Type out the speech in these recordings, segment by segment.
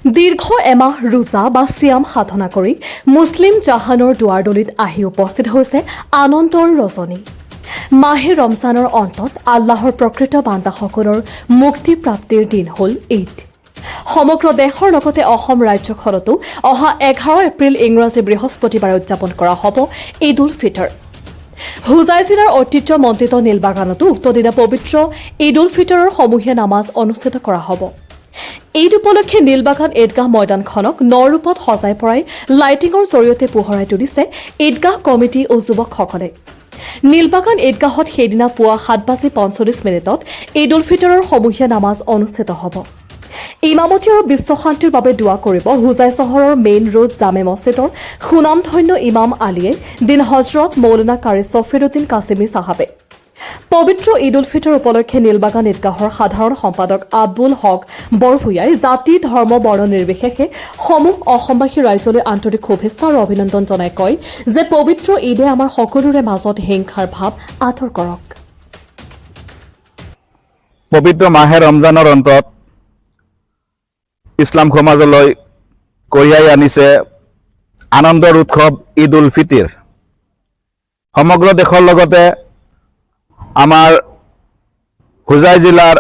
দীৰ্ঘ এমাহ ৰোজা বা চিয়াম সাধনা কৰি মুছলিম জাহানৰ দুৱাৰদলিত আহি উপস্থিত হৈছে আনন্দৰ ৰজনী। মাহে ৰমজানৰ অন্তত আল্লাহৰ প্ৰকৃত বান্দাসকলৰ মুক্তি প্ৰাপ্তিৰ দিন হ'ল ঈদ। সমগ্ৰ দেশৰ লগতে অসম ৰাজ্যখনতো অহা 11 এপ্ৰিল ইংৰাজী বৃহস্পতিবাৰে উদযাপন কৰা হ'ব ঈদ উল ফিতৰ। হোজাই জিলাৰ ঐতিহ্যমণ্ডিত নীলবাগানতো উক্ত দিনা পবিত্ৰ ঈদ উল ফিতৰৰ সমূহীয়া নামাজ অনুষ্ঠিত কৰা হ'ব। ঈদ উপলক্ষে নীলবাগান ঈদগাহ ময়দানখনক নৰূপত সজাই পৰাই লাইটিঙৰ জৰিয়তে পোহৰাই তুলিছে ঈদগাহ কমিটি ও যুৱকসকলে। নীলবাগান ঈদগাহত সেইদিনা পুৱা 7:45 ঈদ উল ফিতৰৰ সমূহীয়া নামাজ অনুষ্ঠিত হ'ব। ইমামতি আৰু বিশ্বশান্তিৰ বাবে দোৱা কৰিব হোজাই চহৰৰ মেইন ৰোড জামে মছজিদৰ সুনামধন্য ইমাম আলীয়ে দিন হজৰত মৌলানা কাৰী ছফিৰুদ্দিন কাছিমি চাহাবে। পবিত্ৰ ঈদ উল ফিতৰ উপলক্ষে নীলবাগান ঈদগাহৰ সাধাৰণ সম্পাদক আব্দুল হক বৰভূঞাই জাতি ধৰ্ম বৰ্ণ নিৰ্বিশেষে সমূহ অসমবাসী ৰাইজলৈ আন্তৰিক শুভেচ্ছা আৰু অভিনন্দন জনাই কয় যে পবিত্ৰ ঈদে আমাৰ সকলোৰে মাজত হিংসাৰ ভাৱ আঁতৰ কৰক। পবিত্ৰ মাহে ৰমজানৰ অন্তত ইছলাম সমাজলৈ কঢ়িয়াই আনিছে আনন্দৰ উৎসৱ ঈদ উল ফিতৰ। সমগ্ৰ দেশৰ লগতে আমাৰ হোজাই জিলাৰ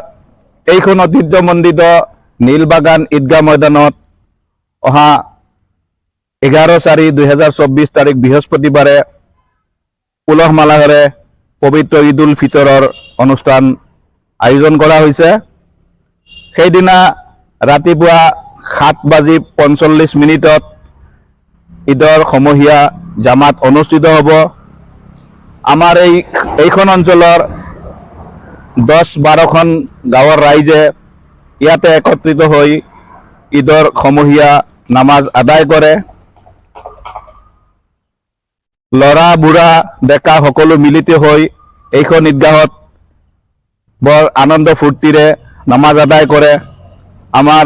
এইখন ঐতিহ্যমণ্ডিত নীলবাগান ঈদগাহ ময়দানত অহা 11/4/2024 তাৰিখ বৃহস্পতিবাৰে উলহ মালাহেৰে পবিত্ৰ ঈদ উল ফিতৰৰ অনুষ্ঠান আয়োজন কৰা হৈছে। সেইদিনা ৰাতিপুৱা 7:45 ঈদৰ সমূহীয়া জামাত অনুষ্ঠিত হ'ব। আমাৰ এইখন অঞ্চলৰ 10-12খন গাঁৱৰ ৰাইজে ইয়াতে একত্ৰিত হৈ ঈদৰ সমূহীয়া নামাজ আদায় কৰে। ল'ৰা বুঢ়া ডেকা সকলো মিলিত হৈ এইখন ঈদগাহত বৰ আনন্দ ফূৰ্তিৰে নামাজ আদায় কৰে। আমাৰ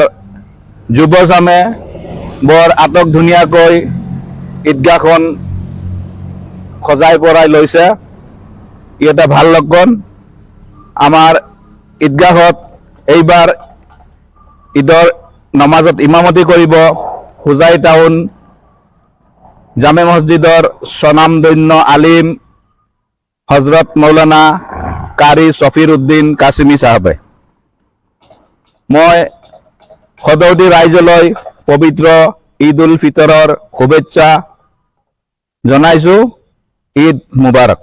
যুৱচামে বৰ আটক ধুনীয়াকৈ ঈদগাহখন সজাই পৰাই লৈছে। ই এটা ভাল লক্ষণ। আমাৰ ঈদগাহত এইবাৰ ঈদৰ নামাজত ইমামতি কৰিব হোজাই টাউন জামে মছজিদৰ স্বনামধন্য আলিম হজৰত মৌলানা কাৰী ছফিৰুদ্দিন কাছিমি চাহাবে। মই সদৌদি ৰাইজলৈ পবিত্ৰ ঈদ উল ফিতৰৰ শুভেচ্ছা জনাইছোঁ। ঈদ মুবাৰক।